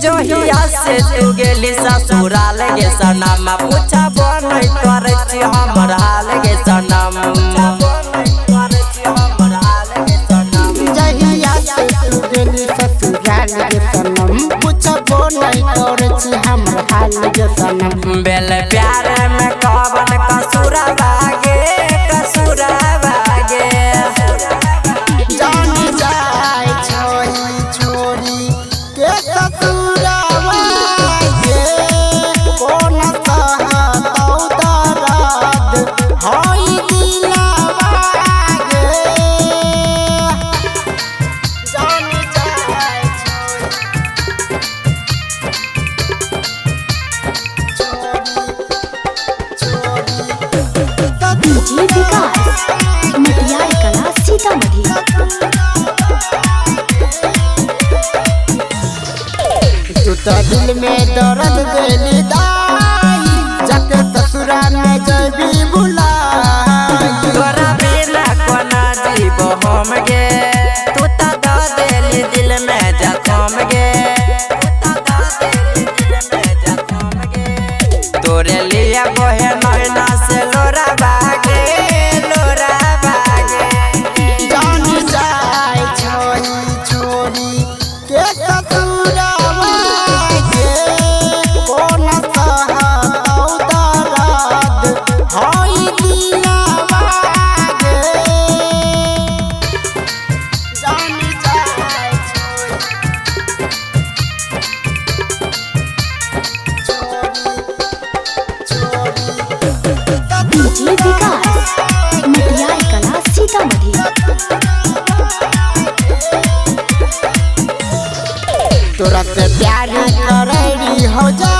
तू गेली ससुराल गे सनम पूछा बनै करे छी हमर हाल गे सनम जहिया से तू गेली ससुराल गे सनम पूछा बनै करे छी हमर हाल गे सनम बेल प्यार में कवन कसुरा बागे जान जाए छोरी के ससुरा जी विकास मटियार कला सीतामढ़ी। तू तो दिल में दर्द देली दाई जाके ससुरा में जबी बुलाई तोरा बिना कोना जीव हम गे तू तो द देली दिल में जखम गे तोरे लिए बहे नैना से लोरा बागे जान जाए छोरी के ससुरा के कौन सहतौ दर्द हई दिलवा गे जान जाए जी विकास मटियार कला सीतामढ़ी। तोरा से प्यार करेली हो जा